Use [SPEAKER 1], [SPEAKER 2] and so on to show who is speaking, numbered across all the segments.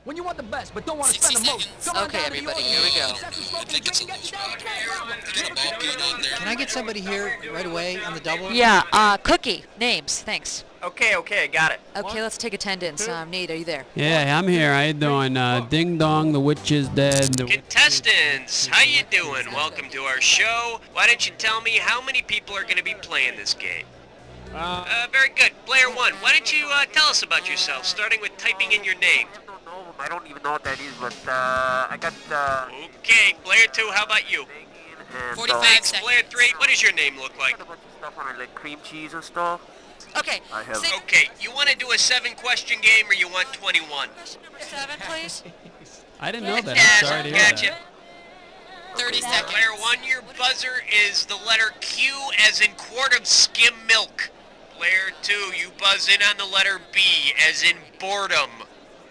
[SPEAKER 1] When you want the best, but don't want to spend the most.
[SPEAKER 2] Okay, everybody, here we go.
[SPEAKER 3] Can I get somebody here right away on the double?
[SPEAKER 2] Yeah, Cookie. Names, thanks.
[SPEAKER 4] Okay, got it.
[SPEAKER 2] Okay, let's take attendance. Nate, are you there?
[SPEAKER 5] Yeah, I'm here. How you doing? Ding dong, the witch is dead.
[SPEAKER 4] Contestants, how you doing? Welcome to our show. Why don't you tell me how many people are going to be playing this game? Very good. Player 1, why don't you tell us about yourself, starting with typing in your name.
[SPEAKER 6] I don't even know what that is, but I got
[SPEAKER 4] Okay, player 2, how about you?
[SPEAKER 6] 45
[SPEAKER 4] Thanks. Player 3, what does your name look like?
[SPEAKER 6] a bunch of stuff on it, like cream cheese and stuff.
[SPEAKER 2] Okay.
[SPEAKER 6] I have.
[SPEAKER 4] Okay, you want to do a 7-question game or you want 21?
[SPEAKER 2] 7, please.
[SPEAKER 5] I didn't know that. I'm sorry to hear
[SPEAKER 4] Gotcha.
[SPEAKER 5] that.
[SPEAKER 2] 30 seconds.
[SPEAKER 4] Player 1, your buzzer is the letter Q as in quart of skim milk. Player 2, you buzz in on the letter B as in boredom.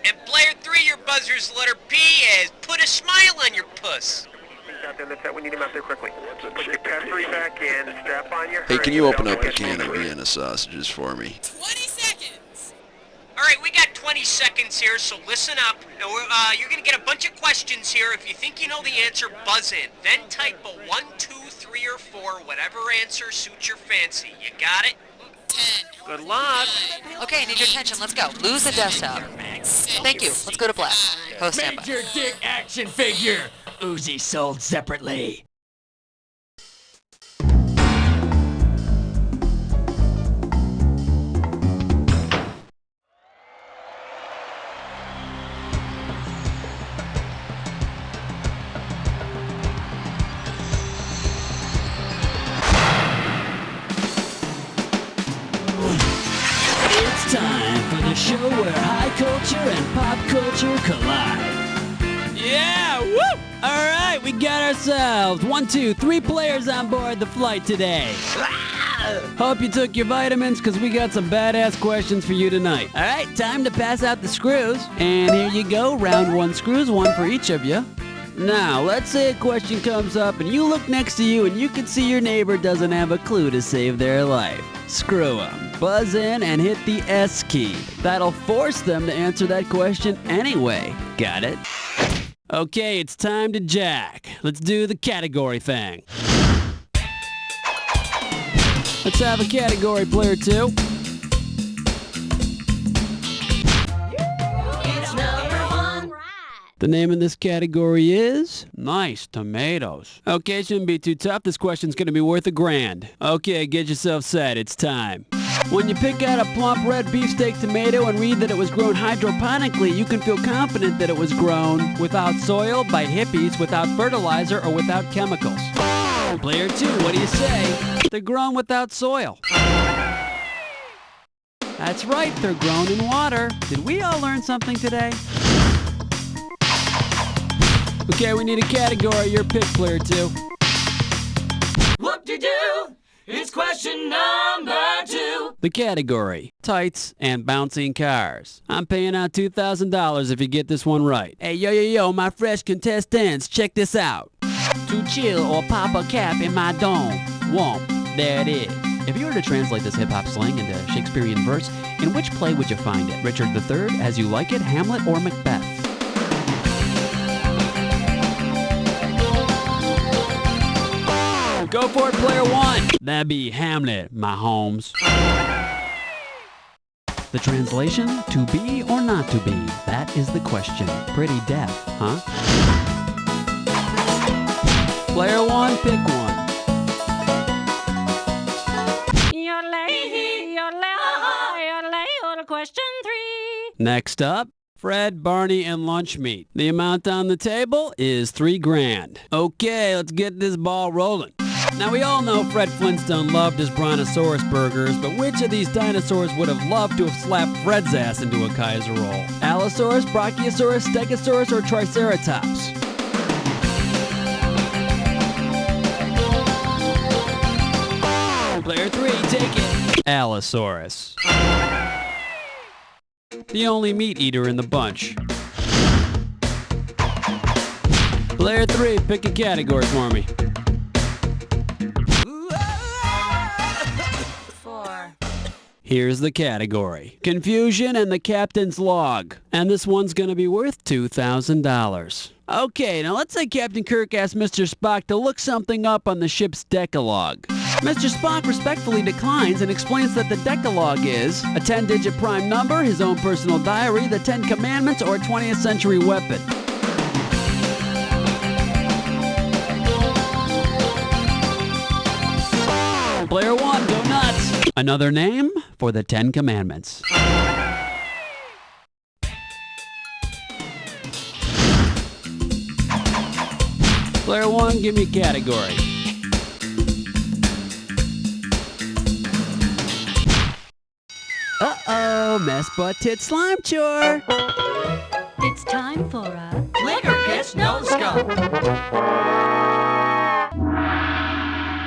[SPEAKER 4] And player 3, your buzzer's letter P as put a smile on your puss.
[SPEAKER 6] We need him out there quickly. Put your pastry back in, strap on your
[SPEAKER 7] Hey, can you open up a can of Vienna sausages for me?
[SPEAKER 2] 20 seconds.
[SPEAKER 4] All right, we got 20 seconds here, so listen up. Now, you're going to get a bunch of questions here. If you think you know the answer, buzz in. Then type a 1, 2, 3, or 4, whatever answer suits your fancy. You got it?
[SPEAKER 2] 10.
[SPEAKER 4] Good luck.
[SPEAKER 2] Okay, I need your attention. Let's go. Lose the desktop. Thank you. Let's go to Black. Host standby.
[SPEAKER 1] Major Dick action figure. Uzi sold separately. It's time for the show where high culture and pop culture collide.
[SPEAKER 5] Yeah, woo! All right, we got ourselves 1, 2, 3 players on board the flight today. Hope you took your vitamins, because we got some badass questions for you tonight. All right, time to pass out the screws. And here you go, round 1 screws, 1 for each of you. Now, let's say a question comes up and you look next to you and you can see your neighbor doesn't have a clue to save their life. Screw them. Buzz in and hit the S key. That'll force them to answer that question anyway. Got it? Okay, it's time to jack. Let's do the category thing. Let's have a category, player 2. The name of this category is Nice Tomatoes. Okay, shouldn't be too tough. This question's going to be worth $1,000. Okay, get yourself set. It's time. When you pick out a plump red beefsteak tomato and read that it was grown hydroponically, you can feel confident that it was grown without soil, by hippies, without fertilizer, or without chemicals. Player 2, what do you say? They're grown without soil. That's right, they're grown in water. Did we all learn something today? Okay, we need a category. Your pick, player 2.
[SPEAKER 1] Whoop-de-doo! It's question number 2.
[SPEAKER 5] The category, tights and bouncing cars. I'm paying out $2,000 if you get this one right. Hey, yo, my fresh contestants, check this out. To chill or pop a cap in my dome. Womp, there it is. If you were to translate this hip-hop slang into Shakespearean verse, in which play would you find it? Richard III, As You Like It, Hamlet, or Macbeth? Go for it, player 1. That'd be Hamlet, my homes. The translation, to be or not to be? That is the question. Pretty deaf, huh? Player 1, pick one.
[SPEAKER 8] Question 3.
[SPEAKER 5] Next up, Fred, Barney, and Lunchmeat. The amount on the table is $3,000. Okay, let's get this ball rolling. Now, we all know Fred Flintstone loved his Brontosaurus burgers, but which of these dinosaurs would have loved to have slapped Fred's ass into a Kaiser roll? Allosaurus, Brachiosaurus, Stegosaurus, or Triceratops? Player 3, take it. Allosaurus. The only meat eater in the bunch. Player 3, pick a category for me.
[SPEAKER 8] 4.
[SPEAKER 5] Here's the category. Confusion and the captain's log. And this one's going to be worth $2,000. Okay, now let's say Captain Kirk asked Mr. Spock to look something up on the ship's Decalogue. Mr. Spock respectfully declines and explains that the Decalogue is a 10-digit prime number, his own personal diary, the 10 Commandments, or a 20th century weapon. Player 1, go nuts! Another name for the 10 Commandments. Player 1, give me a category. Uh-oh, mess butt tit slime chore.
[SPEAKER 8] It's time for a
[SPEAKER 1] Liquor Pitch No Scope.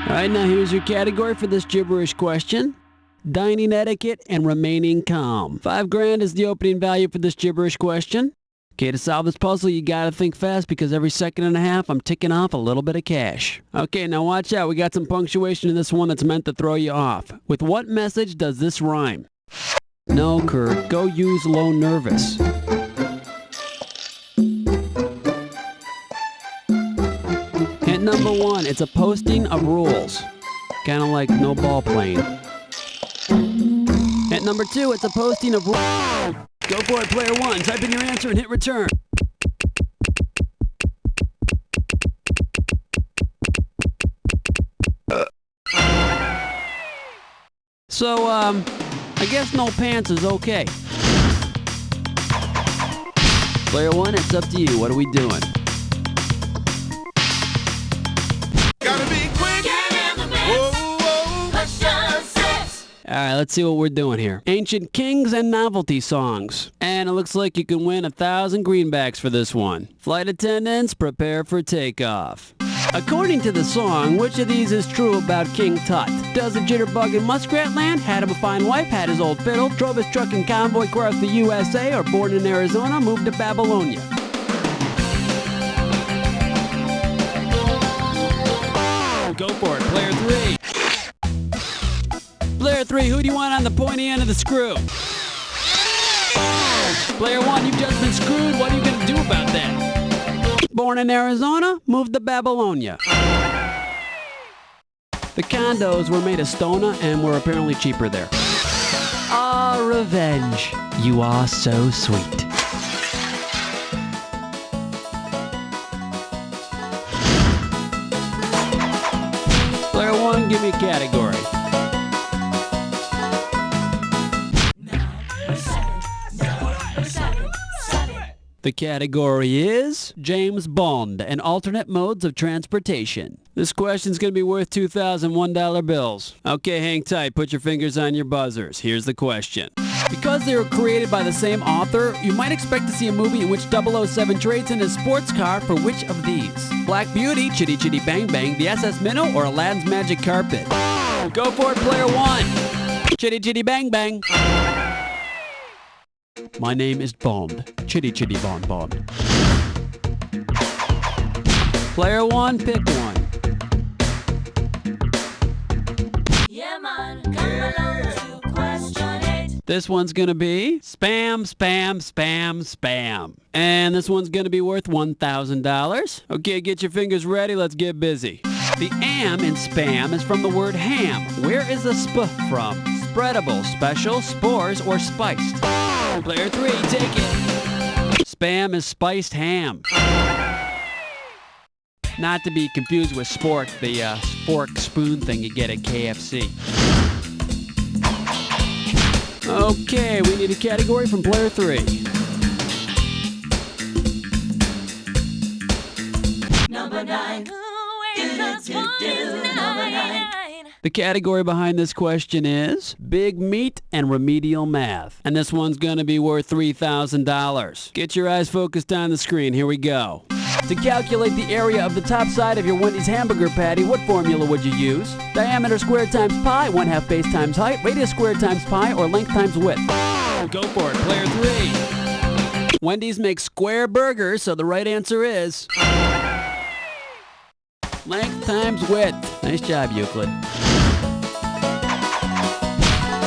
[SPEAKER 5] All right, now here's your category for this gibberish question. Dining etiquette and remaining calm. $5,000 is the opening value for this gibberish question. Okay, to solve this puzzle, you gotta think fast because every second and a half, I'm ticking off a little bit of cash. Okay, now watch out. We got some punctuation in this one that's meant to throw you off. With what message does this rhyme? No, Kurt. Go use low nervous. Hint number 1, it's a posting of rules. Kind of like no ball playing. Hint number 2, it's a posting of rules. Go for it, player 1. Type in your answer and hit return. So, I guess no pants is okay. Player 1, it's up to you. What are we doing?
[SPEAKER 9] Gotta be quick. Whoa, whoa.
[SPEAKER 1] Question 6.
[SPEAKER 5] All right, let's see what we're doing here. Ancient kings and novelty songs. And it looks like you can win 1,000 greenbacks for this one. Flight attendants, prepare for takeoff. According to the song, which of these is true about King Tut? Does a jitterbug in Muskrat Land, had him a fine wife, had his old fiddle, drove his truck and convoy across the USA, or born in Arizona, moved to Babylonia? Go for it, player 3. Player 3, who do you want on the pointy end of the screw? Player 1, you've just been screwed. What are you going to do about that? Born in Arizona, moved to Babylonia. The condos were made of stona and were apparently cheaper there. Ah, revenge. You are so sweet. Player 1, give me a category. The category is James Bond and alternate modes of transportation. This question's going to be worth $2,001 bills. Okay, hang tight. Put your fingers on your buzzers. Here's the question. Because they were created by the same author, you might expect to see a movie in which 007 trades in his sports car for which of these? Black Beauty, Chitty Chitty Bang Bang, the SS Minnow, or Aladdin's Magic Carpet? Go for it, player 1. Chitty Chitty Bang Bang. My name is Bond. Chitty Chitty Bond Bond. Player 1, pick one.
[SPEAKER 1] Yeah, man, come along to question 8.
[SPEAKER 5] This one's gonna be spam, spam, spam, spam. And this one's gonna be worth $1,000. Okay, get your fingers ready, let's get busy. The am in spam is from the word ham. Where is the sp from? Spreadable, special, spores, or spiced? Player 3, take it. Spam is spiced ham. Not to be confused with spork, the fork spoon thing you get at KFC. Okay, we need a category from player 3.
[SPEAKER 1] Number 9. Number 9.
[SPEAKER 5] The category behind this question is Big Meat and Remedial Math. And this one's going to be worth $3,000. Get your eyes focused on the screen. Here we go. To calculate the area of the top side of your Wendy's hamburger patty, what formula would you use? Diameter squared times pi, 1/2 base times height, radius squared times pi, or length times width? Go for it, player 3. Wendy's makes square burgers, so the right answer is length times width. Nice job, Euclid.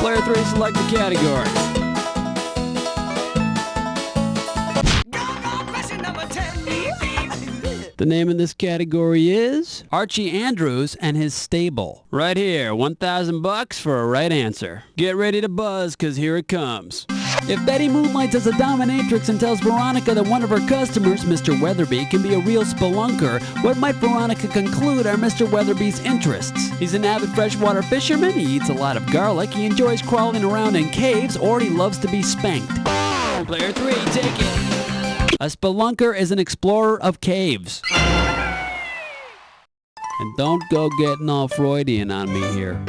[SPEAKER 5] Player 3, select the category. The name of this category is Archie Andrews and His Stable. Right here, $1,000 for a right answer. Get ready to buzz, cause here it comes. If Betty moonlights as a dominatrix and tells Veronica that one of her customers, Mr. Weatherby, can be a real spelunker, what might Veronica conclude are Mr. Weatherby's interests? He's an avid freshwater fisherman, he eats a lot of garlic, he enjoys crawling around in caves, or he loves to be spanked. Player 3, take it. A spelunker is an explorer of caves. And don't go getting all Freudian on me here.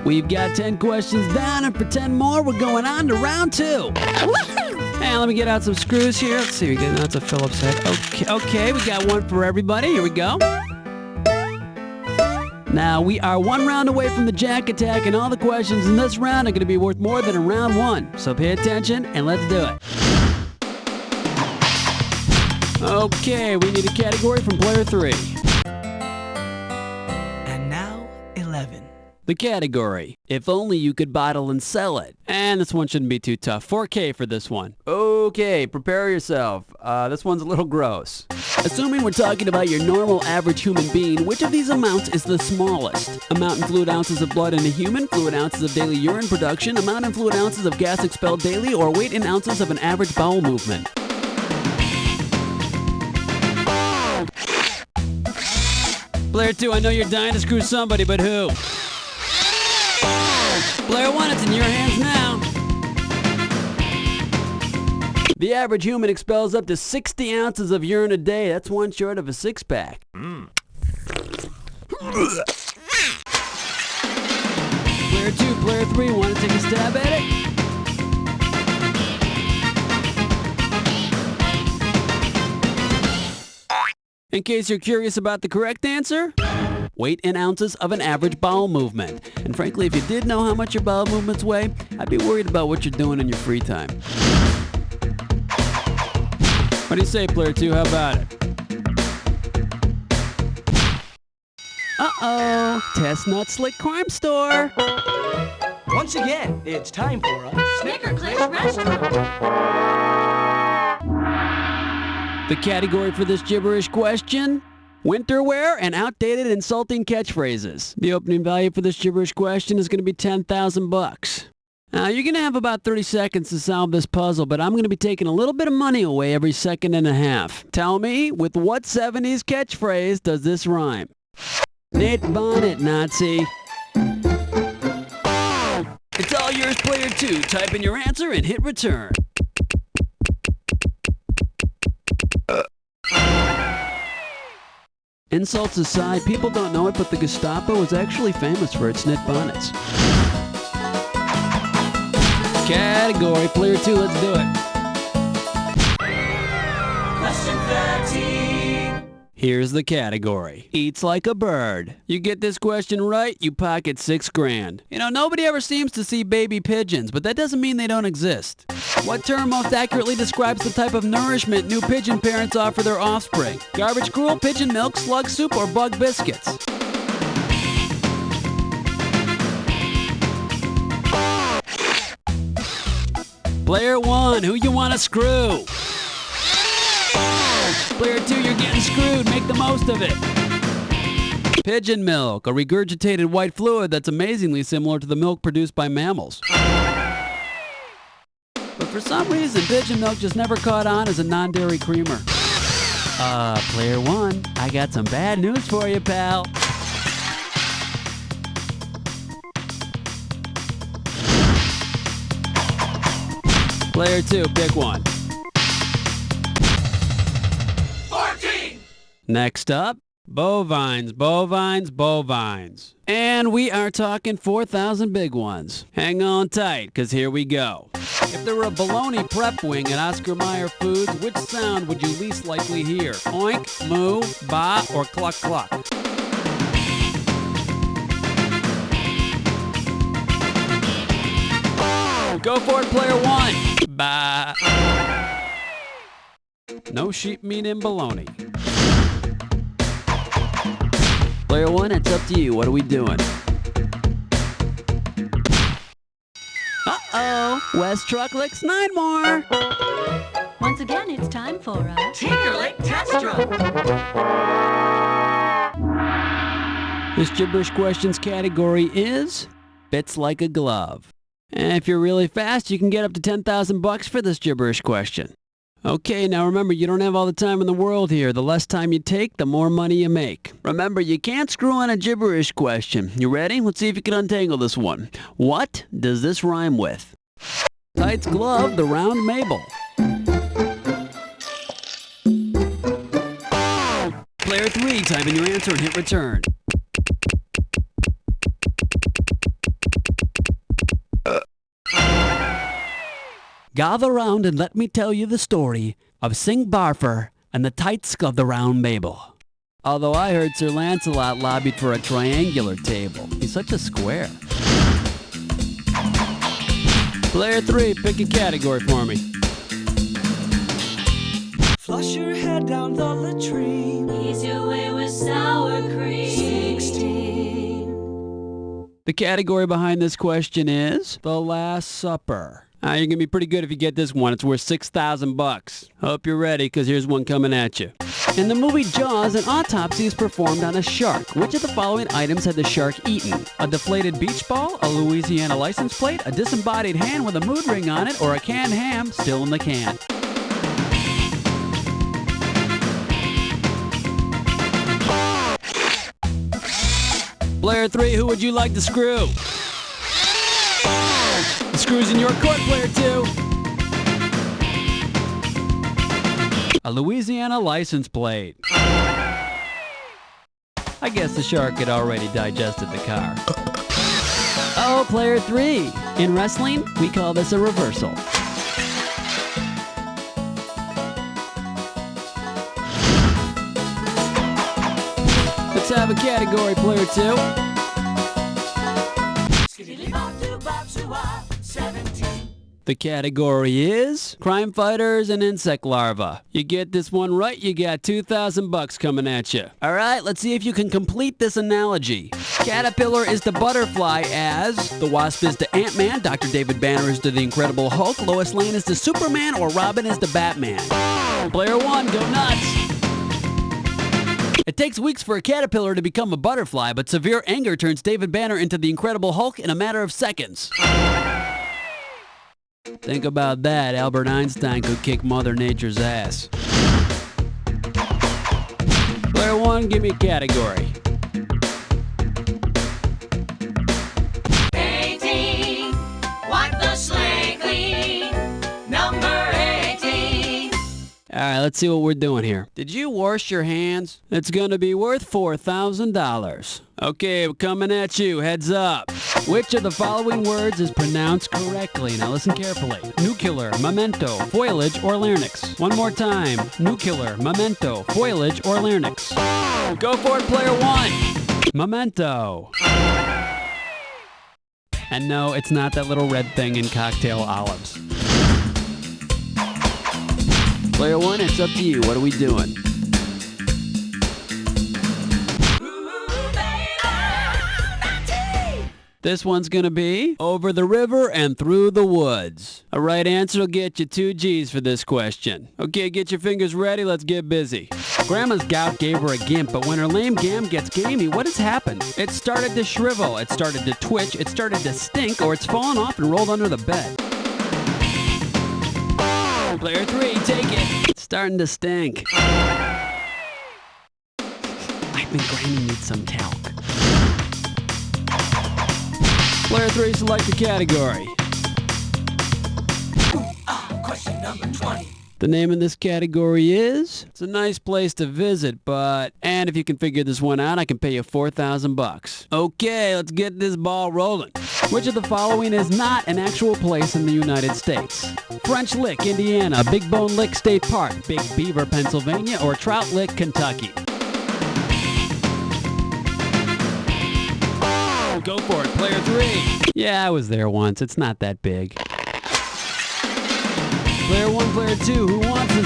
[SPEAKER 5] We've got 10 questions down, and for 10 more, we're going on to round 2. And let me get out some screws here. Let's see, that's a Phillips head. Okay, we got one for everybody. Here we go. Now, we are one round away from the Jack Attack, and all the questions in this round are going to be worth more than a round 1. So pay attention, and let's do it. Okay, we need a category from Player 3.
[SPEAKER 1] And now, 11.
[SPEAKER 5] The category, if only you could bottle and sell it. And this one shouldn't be too tough. 4K for this one. Okay, prepare yourself. This one's a little gross. Assuming we're talking about your normal average human being, which of these amounts is the smallest? Amount in fluid ounces of blood in a human, fluid ounces of daily urine production, amount in fluid ounces of gas expelled daily, or weight in ounces of an average bowel movement? Player 2, I know you're dying to screw somebody, but who? Player 1, it's in your hands now. The average human expels up to 60 ounces of urine a day. That's one short of a six-pack. Player 2, Player 3, want to take a stab at it? In case you're curious about the correct answer, weight in ounces of an average bowel movement. And frankly, if you did know how much your bowel movements weigh, I'd be worried about what you're doing in your free time. What do you say, Player 2? How about it? Uh-oh. Test Nut Slick Crime Store.
[SPEAKER 1] Once again, it's time for a
[SPEAKER 8] Snicker Click Restaurant.
[SPEAKER 5] The category for this gibberish question? Winter wear and outdated insulting catchphrases. The opening value for this gibberish question is going to be $10,000. Now, you're going to have about 30 seconds to solve this puzzle, but I'm going to be taking a little bit of money away every second and a half. Tell me, with what 70s catchphrase does this rhyme? Knit bonnet, Nazi. It's all yours, Player 2. Type in your answer and hit return. Insults aside, people don't know it, but the Gestapo was actually famous for its knit bonnets. Category, Player 2, let's do it.
[SPEAKER 1] Question 13.
[SPEAKER 5] Here's the category. Eats like a bird. You get this question right, you pocket $6,000. You know, nobody ever seems to see baby pigeons, but that doesn't mean they don't exist. What term most accurately describes the type of nourishment new pigeon parents offer their offspring? Garbage gruel, pigeon milk, slug soup, or bug biscuits? Player 1, who you want to screw? Player 2, you're getting screwed. Make the most of it. Pigeon milk, a regurgitated white fluid that's amazingly similar to the milk produced by mammals. But for some reason, pigeon milk just never caught on as a non-dairy creamer. Player 1, I got some bad news for you, pal. Player 2, pick one.
[SPEAKER 1] 14.
[SPEAKER 5] Next up, bovines, bovines, bovines. And we are talking 4,000 big ones. Hang on tight, because here we go. If there were a bologna prep wing at Oscar Mayer Foods, which sound would you least likely hear? Oink, moo, ba, or cluck cluck? Go for it, Player 1. Ba. No sheep meat in bologna. Player 1, it's up to you. What are we doing? Uh-oh, West Truck licks 9 more.
[SPEAKER 8] Once again, it's time for a
[SPEAKER 1] Tinkerlick Test-Drum.
[SPEAKER 5] This gibberish questions category is Fits Like a Glove. And if you're really fast, you can get up to 10,000 bucks for this gibberish question. Okay, now remember, you don't have all the time in the world here. The less time you take, the more money you make. Remember, you can't screw on a gibberish question. You ready? Let's see if you can untangle this one. What does this rhyme with? Tights glove the round Mabel. Player 3, type in your answer and hit return. Gather round and let me tell you the story of Sing Barfer and the tights of the round Mabel. Although I heard Sir Lancelot lobbied for a triangular table. He's such a square. Player 3, pick a category for me.
[SPEAKER 1] Flush your head down the latrine.
[SPEAKER 8] Ease your way with sour cream.
[SPEAKER 1] 16.
[SPEAKER 5] The category behind this question is The Last Supper. You're going to be pretty good if you get this one. It's worth 6,000 bucks. Hope you're ready, because here's one coming at you. In the movie Jaws, an autopsy is performed on a shark. Which of the following items had the shark eaten? A deflated beach ball, a Louisiana license plate, a disembodied hand with a mood ring on it, or a canned ham still in the can? Player 3, who would you like to screw? The screw's in your court, Player 2. A Louisiana license plate. I guess the shark had already digested the car. Oh, Player 3. In wrestling, we call this a reversal. Let's have a category, Player 2.
[SPEAKER 1] 17.
[SPEAKER 5] The category is crime fighters and insect larvae. You get this one right, you got 2,000 bucks coming at you. All right, let's see if you can complete this analogy. Caterpillar is the butterfly as the wasp is the Ant-Man, Dr. David Banner is the Incredible Hulk, Lois Lane is the Superman, or Robin is the Batman. Player 1, go nuts. It takes weeks for a caterpillar to become a butterfly, but severe anger turns David Banner into the Incredible Hulk in a matter of seconds. Think about that. Albert Einstein could kick Mother Nature's ass. Player 1, give me a category.
[SPEAKER 1] 18. Wipe the slate clean. Number 18.
[SPEAKER 5] All right, let's see what we're doing here. Did you wash your hands? It's going to be worth $4,000. Okay, we're coming at you. Heads up. Which of the following words is pronounced correctly? Now listen carefully. Nuclear, memento, foliage, or larynx. One more time. Nuclear, memento, foliage, or larynx. Go for it, Player 1. Memento. And no, it's not that little red thing in cocktail olives. Player 1, it's up to you. What are we doing? This one's gonna be over the river and through the woods. A right answer will get you 2 G's for this question. Okay, get your fingers ready, let's get busy. Grandma's gout gave her a gimp, but when her lame gam gets gamey, what has happened? It started to shrivel, it started to twitch, it started to stink, or it's fallen off and rolled under the bed. Player 3, take it. It's starting to stink. I think Granny needs some talc. Player 3, select the category.
[SPEAKER 1] Question number 20.
[SPEAKER 5] The name of this category is, it's a nice place to visit, and if you can figure this one out, I can pay you 4,000 bucks. Okay, let's get this ball rolling. Which of the following is not an actual place in the United States? French Lick, Indiana, Big Bone Lick State Park, Big Beaver, Pennsylvania, or Trout Lick, Kentucky? Go for it, Player 3. Yeah, I was there once. It's not that big. Player 1, Player 2, who wants it?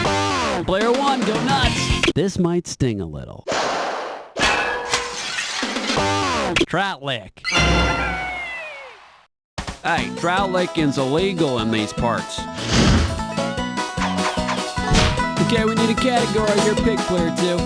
[SPEAKER 5] Player 1, go nuts. This might sting a little. Trout Lick. Hey, trout licking's illegal in these parts. Okay, we need a category. You're pick player 2.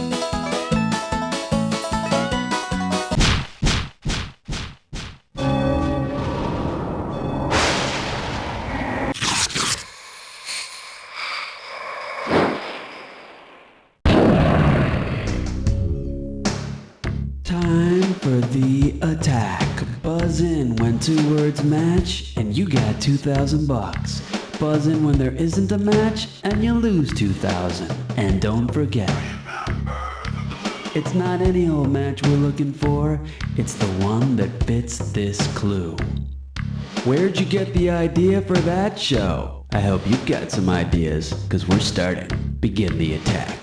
[SPEAKER 5] Time for the attack. Buzz in when 2 words match, and you got $2,000. Buzz in when there isn't a match, and you lose 2,000. And don't forget, it's not any old match we're looking for. It's the one that fits this clue. Where'd you get the idea for that show? I hope you've got some ideas, because we're starting. Begin the attack.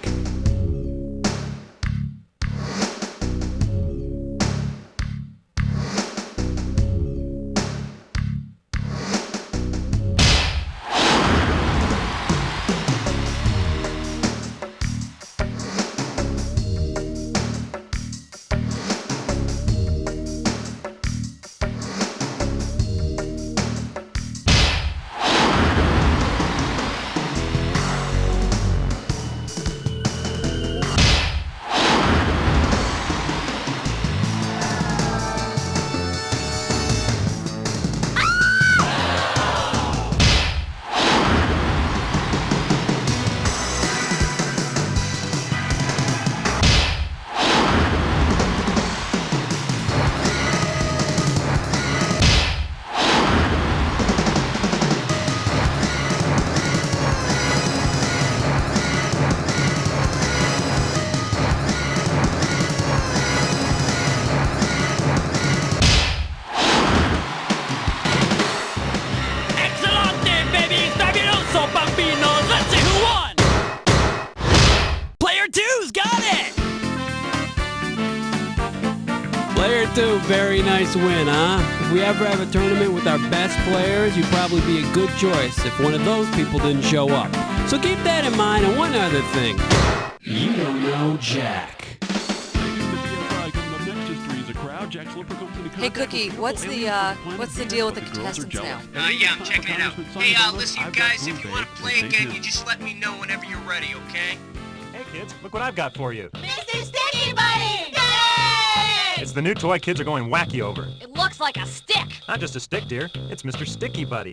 [SPEAKER 5] Very nice win, huh? If we ever have a tournament with our best players, you'd probably be a good choice if one of those people didn't show up. So keep that in mind, and one other thing. You don't know Jack.
[SPEAKER 2] Hey, Cookie, what's the deal with the contestants now?
[SPEAKER 4] Yeah, I'm checking it out. Hey, listen, you guys, if you want to play again, you just let me know whenever you're ready, okay?
[SPEAKER 10] Hey, kids, look what I've got for you.
[SPEAKER 11] Mr. Sticky Buddy!
[SPEAKER 10] It's the new toy kids are going wacky over.
[SPEAKER 11] It looks like a stick.
[SPEAKER 10] Not just a stick, dear. It's Mr. Sticky Buddy.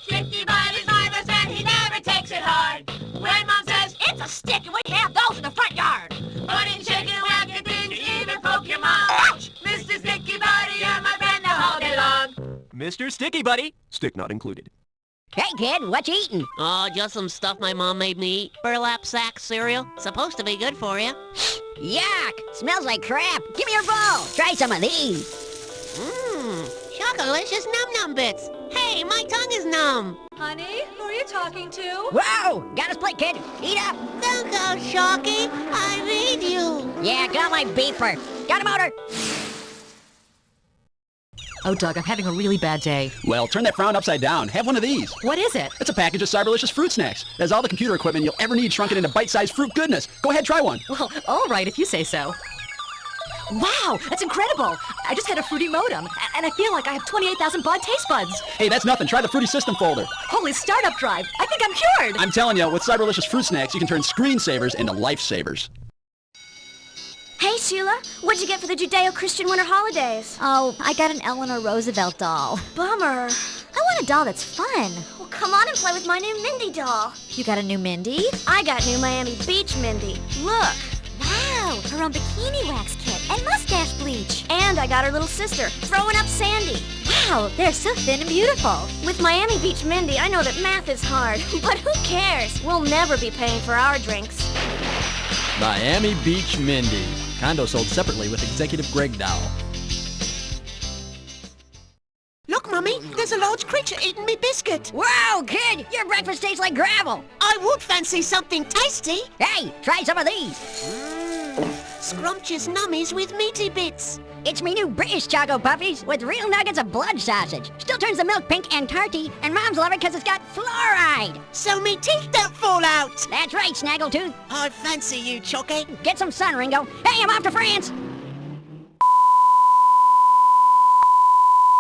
[SPEAKER 11] Sticky Buddy's my best friend. He never takes it hard. When Mom says it's a stick and we have those in the front yard. Bunny, chicken, wacky things, even Pokemon. Ouch! Mr. Sticky Buddy, you're my friend the whole day long.
[SPEAKER 12] Mr. Sticky Buddy. Stick not included.
[SPEAKER 13] Hey, kid, what you eating?
[SPEAKER 14] Oh, just some stuff my mom made me eat. Burlap sack cereal. Supposed to be good for you.
[SPEAKER 13] Yuck! Smells like crap. Give me your bowl. Try some of these.
[SPEAKER 14] Mmm, chocolicious num-num bits. Hey, my tongue is numb.
[SPEAKER 8] Honey, who are you talking to?
[SPEAKER 13] Whoa! Got a split, kid. Eat up.
[SPEAKER 14] Don't go, Shocky. I need you.
[SPEAKER 13] Yeah, got my beeper. Got a motor.
[SPEAKER 2] Oh, Doug, I'm having a really bad day.
[SPEAKER 12] Well, turn that frown upside down. Have one of these.
[SPEAKER 2] What is it?
[SPEAKER 12] It's a package of Cyberlicious fruit snacks. It has all the computer equipment you'll ever need shrunken into bite-sized fruit goodness. Go ahead, try one.
[SPEAKER 2] Well, all right, if you say so. Wow, that's incredible. I just had a fruity modem, and I feel like I have 28,000 baud taste buds.
[SPEAKER 12] Hey, that's nothing. Try the Fruity System folder.
[SPEAKER 2] Holy startup drive. I think I'm cured.
[SPEAKER 12] I'm telling you, with Cyberlicious fruit snacks, you can turn screensavers into lifesavers.
[SPEAKER 15] Hey, Sheila, what'd you get for the Judeo-Christian winter holidays?
[SPEAKER 16] Oh, I got an Eleanor Roosevelt doll.
[SPEAKER 15] Bummer.
[SPEAKER 16] I want a doll that's fun.
[SPEAKER 15] Well, come on and play with my new Mindy doll.
[SPEAKER 16] You got a new Mindy?
[SPEAKER 15] I got new Miami Beach Mindy. Look.
[SPEAKER 16] Wow, her own bikini wax kit and mustache bleach.
[SPEAKER 15] And I got her little sister, throwing up Sandy.
[SPEAKER 16] Wow, they're so thin and beautiful.
[SPEAKER 15] With Miami Beach Mindy, I know that math is hard, but who cares? We'll never be paying for our drinks.
[SPEAKER 17] Miami Beach Mindy. Condo sold separately with Executive Greg doll.
[SPEAKER 11] Look, Mummy, there's a large creature eating me biscuit.
[SPEAKER 13] Wow, kid, your breakfast tastes like gravel.
[SPEAKER 11] I would fancy something tasty.
[SPEAKER 13] Hey, try some of these.
[SPEAKER 11] Scrumptious nummies with meaty bits.
[SPEAKER 13] It's me new British Choco Puffies with real nuggets of blood sausage. Still turns the milk pink and tarty, and Moms love it because it's got fluoride.
[SPEAKER 11] So me teeth don't fall out.
[SPEAKER 13] That's right, Snaggletooth.
[SPEAKER 11] I fancy you, Chocky.
[SPEAKER 13] Get some sun, Ringo. Hey, I'm off to France.